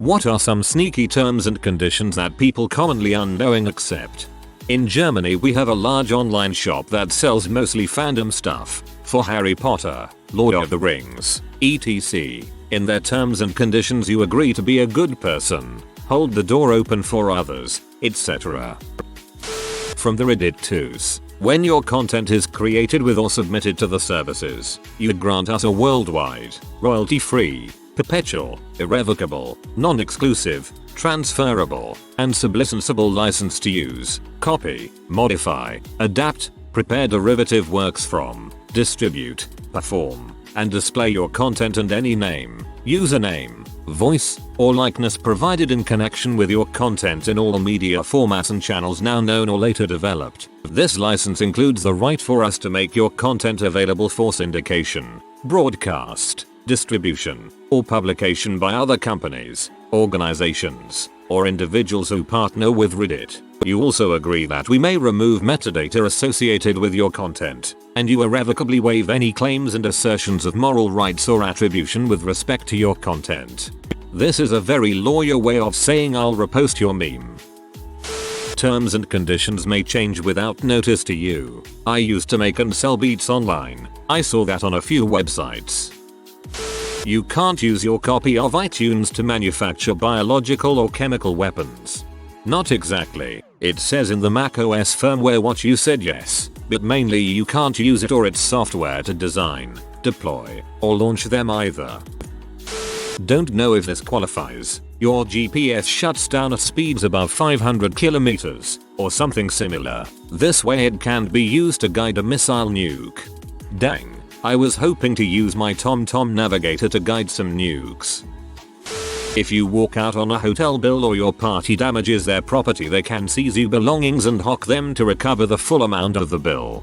What are some sneaky terms and conditions that people commonly unknowing accept? In Germany we have a large online shop that sells mostly fandom stuff for Harry Potter, Lord of the Rings, etc. In their terms and conditions you agree to be a good person, hold the door open for others, etc. From the Reddit Stories. When your content is created with or submitted to the services, you grant us a worldwide, royalty-free, perpetual, irrevocable, non-exclusive, transferable, and sublicensable license to use, copy, modify, adapt, prepare derivative works from, distribute, perform, and display your content and any name, username, voice, or likeness provided in connection with your content in all media formats and channels now known or later developed. This license includes the right for us to make your content available for syndication, broadcast, distribution, or publication by other companies, organizations, or individuals who partner with Reddit. You also agree that we may remove metadata associated with your content, and you irrevocably waive any claims and assertions of moral rights or attribution with respect to your content. This is a very lawyer way of saying I'll repost your meme. Terms and conditions may change without notice to you. I used to make and sell beats online. I saw that on a few websites. You can't use your copy of iTunes to manufacture biological or chemical weapons. Not exactly. It says in the macOS firmware what you said, yes, but mainly you can't use it or its software to design, deploy, or launch them either. Don't know if this qualifies. Your GPS shuts down at speeds above 500 kilometers, or something similar. This way it can't be used to guide a missile nuke. Dang. I was hoping to use my TomTom navigator to guide some nukes. If you walk out on a hotel bill or your party damages their property, they can seize your belongings and hock them to recover the full amount of the bill.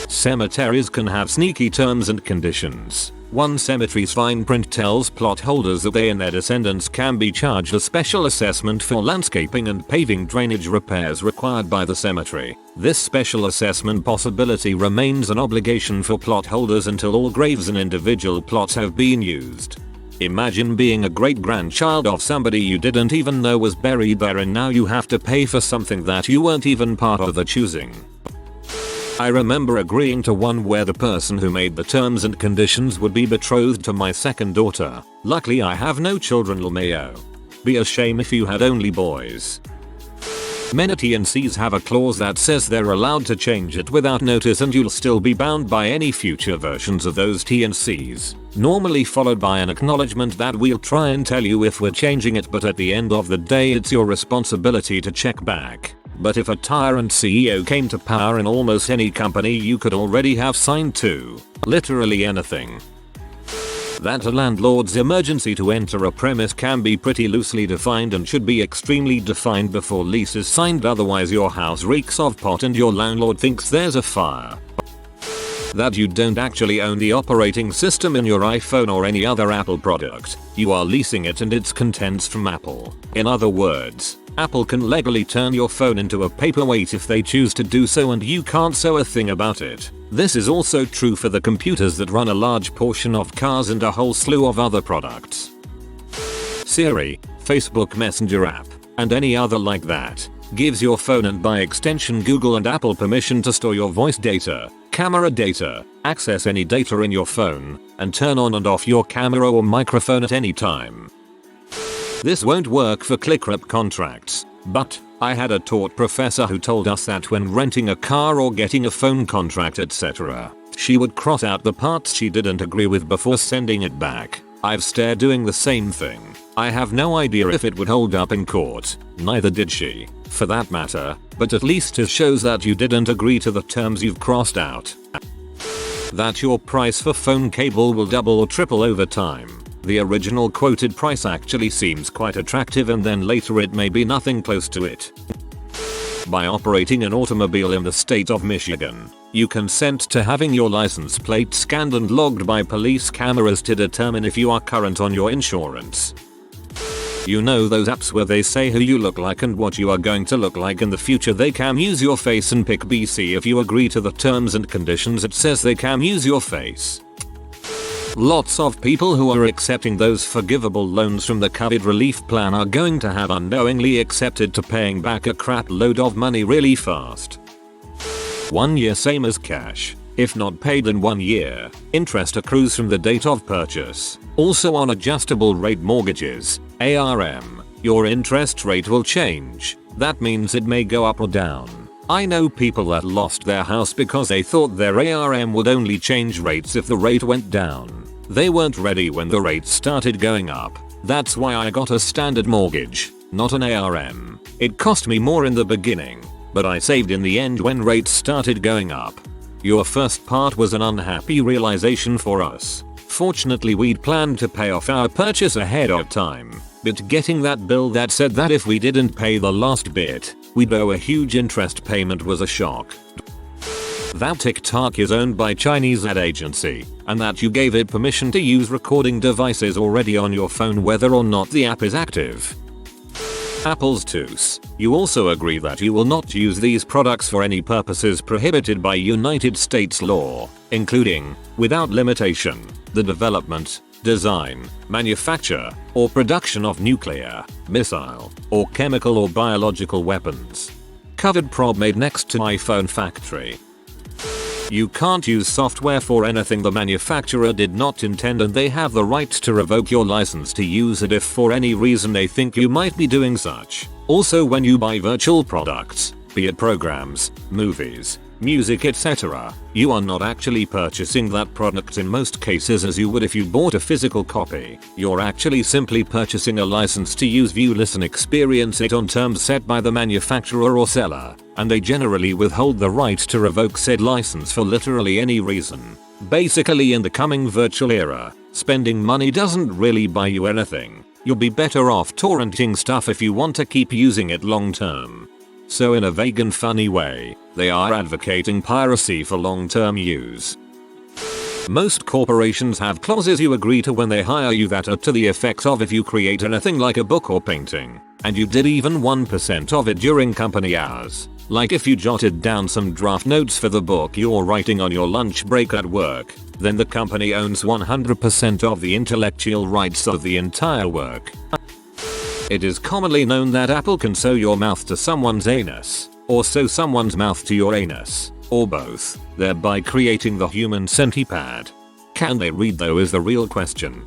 Cemeteries can have sneaky terms and conditions. One cemetery's fine print tells plot holders that they and their descendants can be charged a special assessment for landscaping and paving drainage repairs required by the cemetery. This special assessment possibility remains an obligation for plot holders until all graves and individual plots have been used. Imagine being a great-grandchild of somebody you didn't even know was buried there, and now you have to pay for something that you weren't even part of the choosing. I remember agreeing to one where the person who made the terms and conditions would be betrothed to my second daughter. Luckily I have no children, LMAO. Be a shame if you had only boys. Many T&Cs have a clause that says they're allowed to change it without notice and you'll still be bound by any future versions of those T&Cs. Normally followed by an acknowledgement that we'll try and tell you if we're changing it, but at the end of the day it's your responsibility to check back. But if a tyrant CEO came to power in almost any company, you could already have signed to literally anything. That a landlord's emergency to enter a premise can be pretty loosely defined and should be extremely defined before lease is signed, otherwise your house reeks of pot and your landlord thinks there's a fire. That you don't actually own the operating system in your iPhone or any other Apple product. You are leasing it and its contents from Apple. In other words, Apple can legally turn your phone into a paperweight if they choose to do so, and you can't say a thing about it. This is also true for the computers that run a large portion of cars and a whole slew of other products. Siri, Facebook Messenger app, and any other like that, gives your phone and by extension Google and Apple permission to store your voice data, camera data, access any data in your phone, and turn on and off your camera or microphone at any time. This won't work for ClickUp contracts, but I had a tort professor who told us that when renting a car or getting a phone contract, etc., she would cross out the parts she didn't agree with before sending it back. I've started doing the same thing. I have no idea if it would hold up in court, neither did she, for that matter, but at least it shows that you didn't agree to the terms you've crossed out. That your price for phone cable will double or triple over time. The original quoted price actually seems quite attractive, and then later it may be nothing close to it. By operating an automobile in the state of Michigan, you consent to having your license plate scanned and logged by police cameras to determine if you are current on your insurance. You know those apps where they say who you look like and what you are going to look like in the future? They can use your face and pick BC if you agree to the terms and conditions. It says they can use your face. Lots of people who are accepting those forgivable loans from the COVID relief plan are going to have unknowingly accepted to paying back a crap load of money really fast. 1 year same as cash. If not paid in 1 year, interest accrues from the date of purchase. Also on adjustable rate mortgages, ARM, your interest rate will change. That means it may go up or down. I know people that lost their house because they thought their ARM would only change rates if the rate went down. They weren't ready when the rates started going up. That's why I got a standard mortgage, not an ARM. It cost me more in the beginning, but I saved in the end when rates started going up. Your first part was an unhappy realization for us. Fortunately, we'd planned to pay off our purchase ahead of time, but getting that bill that said that if we didn't pay the last bit, we'd owe a huge interest payment was a shock. That TikTok is owned by Chinese ad agency, and that you gave it permission to use recording devices already on your phone whether or not the app is active. Apple's Toos. You also agree that you will not use these products for any purposes prohibited by United States law, including, without limitation, the development, design, manufacture, or production of nuclear, missile, or chemical or biological weapons. Covered prob made next to iPhone factory. You can't use software for anything the manufacturer did not intend, and they have the right to revoke your license to use it if for any reason they think you might be doing such. Also, when you buy virtual products, be it programs, movies, music, etc., you are not actually purchasing that product in most cases as you would if you bought a physical copy. You're actually simply purchasing a license to use, view, listen, experience it on terms set by the manufacturer or seller, and they generally withhold the right to revoke said license for literally any reason. Basically, in the coming virtual era, spending money doesn't really buy you anything. You'll be better off torrenting stuff if you want to keep using it long term. So in a vague and funny way, they are advocating piracy for long-term use. Most corporations have clauses you agree to when they hire you that are to the effect of if you create anything like a book or painting, and you did even 1% of it during company hours, like if you jotted down some draft notes for the book you're writing on your lunch break at work, then the company owns 100% of the intellectual rights of the entire work. It is commonly known that Apple can sew your mouth to someone's anus, or sew someone's mouth to your anus, or both, thereby creating the human centipede. Can they read though is the real question.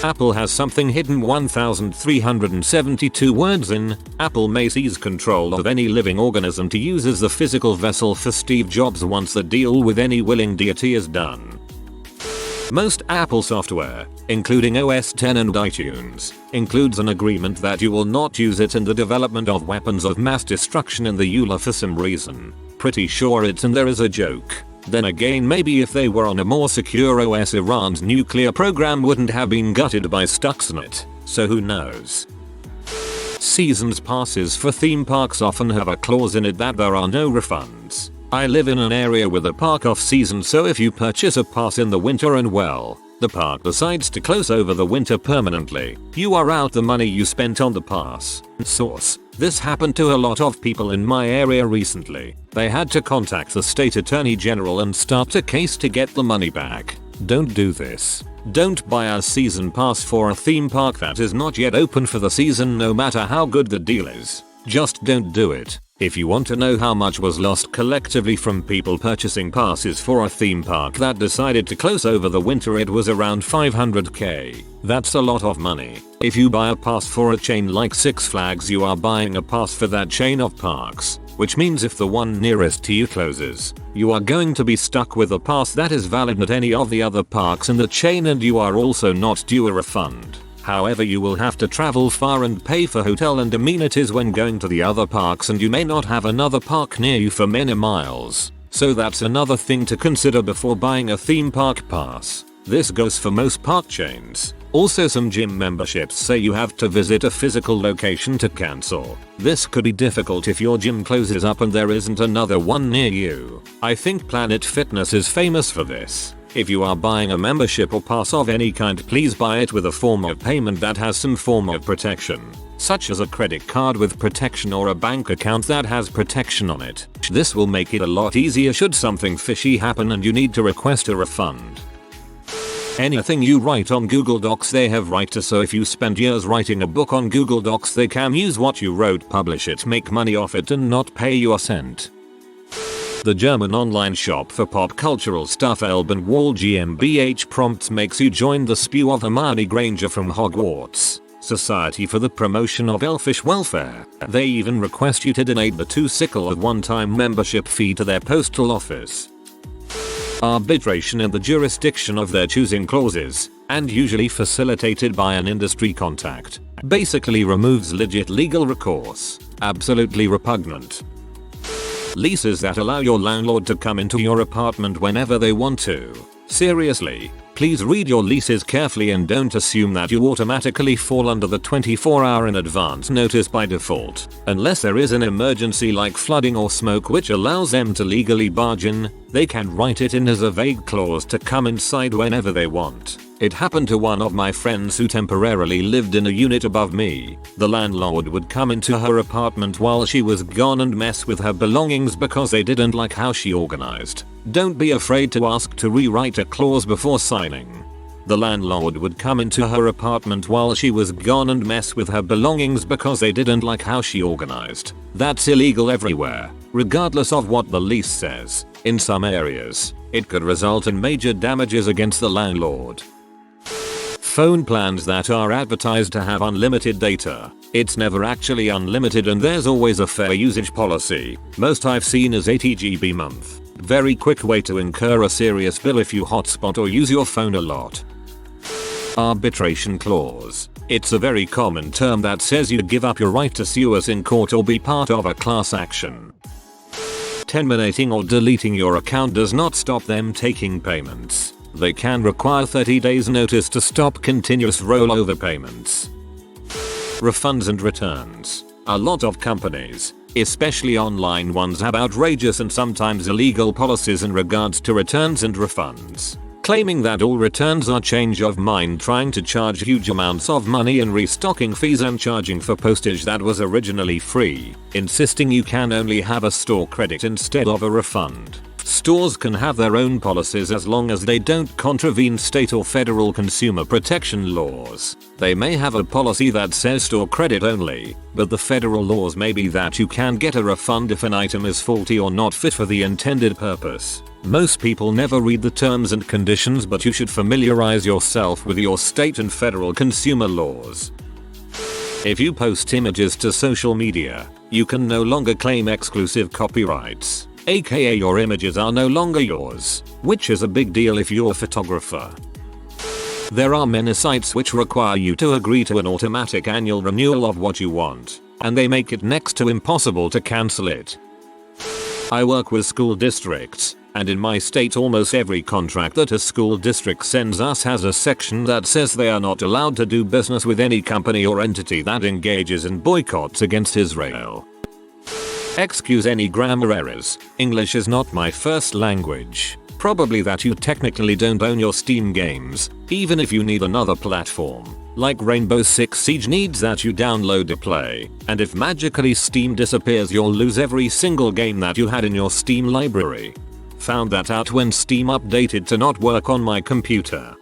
Apple has something hidden 1372 words in. Apple may seize control of any living organism to use as the physical vessel for Steve Jobs once the deal with any willing deity is done. Most Apple software, including OS X and iTunes, includes an agreement that you will not use it in the development of weapons of mass destruction in the EULA for some reason. Pretty sure it's in there as a joke. Then again, maybe if they were on a more secure OS, Iran's nuclear program wouldn't have been gutted by Stuxnet, so who knows. Seasons passes for theme parks often have a clause in it that there are no refunds. I live in an area with a park off season, so if you purchase a pass in the winter and the park decides to close over the winter permanently, you are out the money you spent on the pass. Source: this happened to a lot of people in my area recently. They had to contact the state attorney general and start a case to get the money back. Don't do this. Don't buy a season pass for a theme park that is not yet open for the season, no matter how good the deal is. Just don't do it. If you want to know how much was lost collectively from people purchasing passes for a theme park that decided to close over the winter, it was around $500k. That's a lot of money. If you buy a pass for a chain like Six Flags, you are buying a pass for that chain of parks, which means if the one nearest to you closes, you are going to be stuck with a pass that is valid at any of the other parks in the chain, and you are also not due a refund. However, you will have to travel far and pay for hotel and amenities when going to the other parks, and you may not have another park near you for many miles. So that's another thing to consider before buying a theme park pass. This goes for most park chains. Also, some gym memberships say you have to visit a physical location to cancel. This could be difficult if your gym closes up and there isn't another one near you. I think Planet Fitness is famous for this. If you are buying a membership or pass of any kind, please buy it with a form of payment that has some form of protection, such as a credit card with protection or a bank account that has protection on it. This will make it a lot easier should something fishy happen and you need to request a refund. Anything you write on Google Docs they have right to, so if you spend years writing a book on Google Docs they can use what you wrote, publish it, make money off it and not pay you a cent. The German online shop for pop cultural stuff Elbenwall GmbH prompts makes you join the spew of Hermione Granger from Hogwarts, Society for the Promotion of Elfish Welfare. They even request you to donate the 2 sickle of one-time membership fee to their postal office. Arbitration in the jurisdiction of their choosing clauses, and usually facilitated by an industry contact, basically removes legit legal recourse. Absolutely repugnant. Leases that allow your landlord to come into your apartment whenever they want to. Seriously, please read your leases carefully and don't assume that you automatically fall under the 24-hour in advance notice by default, unless there is an emergency like flooding or smoke which allows them to legally barge in. They can write it in as a vague clause to come inside whenever they want. It happened to one of my friends who temporarily lived in a unit above me. The landlord would come into her apartment while she was gone and mess with her belongings because they didn't like how she organized. Don't be afraid to ask to rewrite a clause before signing. The landlord would come into her apartment while she was gone and mess with her belongings because they didn't like how she organized. That's illegal everywhere, regardless of what the lease says. In some areas, it could result in major damages against the landlord. Phone plans that are advertised to have unlimited data. It's never actually unlimited and there's always a fair usage policy. Most I've seen is 80 GB month. Very quick way to incur a serious bill if you hotspot or use your phone a lot. Arbitration clause. It's a very common term that says you give up your right to sue us in court or be part of a class action. Terminating or deleting your account does not stop them taking payments. They can require 30 days notice to stop continuous rollover payments. Refunds and returns. A lot of companies, especially online ones, have outrageous and sometimes illegal policies in regards to returns and refunds, claiming that all returns are change of mind, trying to charge huge amounts of money in restocking fees and charging for postage that was originally free, insisting you can only have a store credit instead of a refund. Stores can have their own policies as long as they don't contravene state or federal consumer protection laws. They may have a policy that says store credit only, but the federal laws may be that you can get a refund if an item is faulty or not fit for the intended purpose. Most people never read the terms and conditions, but you should familiarize yourself with your state and federal consumer laws. If you post images to social media, you can no longer claim exclusive copyrights. AKA your images are no longer yours, which is a big deal if you're a photographer. There are many sites which require you to agree to an automatic annual renewal of what you want, and they make it next to impossible to cancel it. I work with school districts, and in my state almost every contract that a school district sends us has a section that says they are not allowed to do business with any company or entity that engages in boycotts against Israel. Excuse any grammar errors. English is not my first language. Probably that you technically don't own your Steam games, even if you need another platform. Like Rainbow Six Siege needs that you download to play, and if magically Steam disappears you'll lose every single game that you had in your Steam library. Found that out when Steam updated to not work on my computer.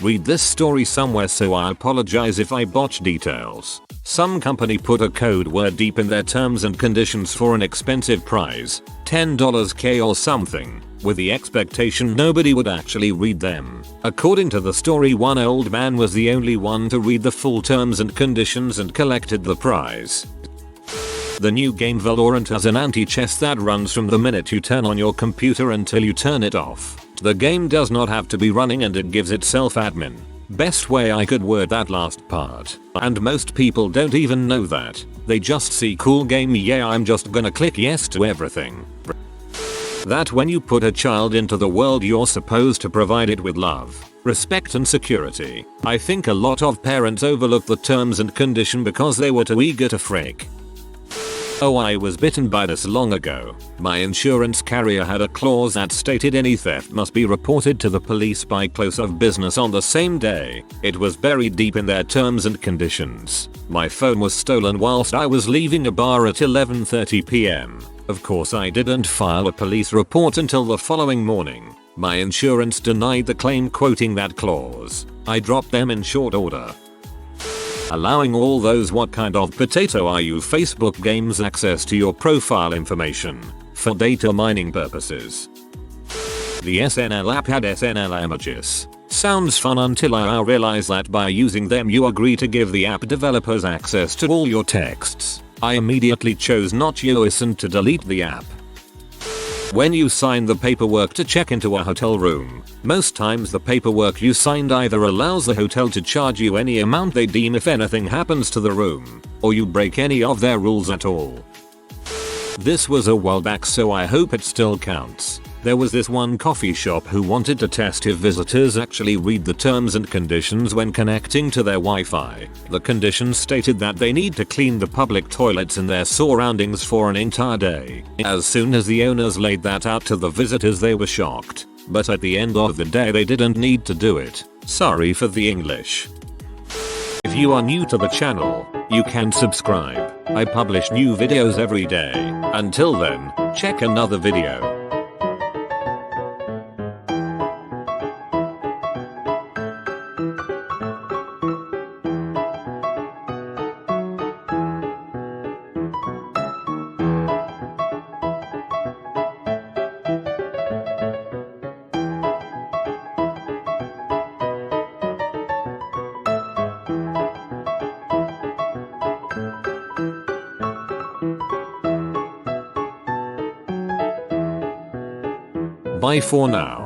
Read this story somewhere, so I apologize if I botch details. Some company put a code word deep in their terms and conditions for an expensive prize, $10K or something, with the expectation nobody would actually read them. According to the story, one old man was the only one to read the full terms and conditions and collected the prize. The new game Valorant has an anti-chess that runs from the minute you turn on your computer until you turn it off. The game does not have to be running and it gives itself admin. Best way I could word that last part. And most people don't even know that. They just see cool game, yeah, I'm just gonna click yes to everything. That when you put a child into the world you're supposed to provide it with love, respect and security. I think a lot of parents overlook the terms and condition because they were too eager to frick. Oh, I was bitten by this long ago. My insurance carrier had a clause that stated any theft must be reported to the police by close of business on the same day. It was buried deep in their terms and conditions. My phone was stolen whilst I was leaving a bar at 11:30 PM. Of course I didn't file a police report until the following morning. My insurance denied the claim, quoting that clause. I dropped them in short order. Allowing all those "what kind of potato are you" Facebook games access to your profile information for data mining purposes. The SNL app had SNL emojis. Sounds fun until I realized that by using them you agree to give the app developers access to all your texts. I immediately chose not to listen to delete the app. When you sign the paperwork to check into a hotel room, most times the paperwork you signed either allows the hotel to charge you any amount they deem if anything happens to the room, or you break any of their rules at all. This was a while back, so I hope it still counts. There was this one coffee shop who wanted to test if visitors actually read the terms and conditions when connecting to their Wi-Fi. The conditions stated that they need to clean the public toilets in their surroundings for an entire day. As soon as the owners laid that out to the visitors, they were shocked. But at the end of the day, they didn't need to do it. Sorry for the English. If you are new to the channel, you can subscribe. I publish new videos every day. Until then, check another video. Bye for now.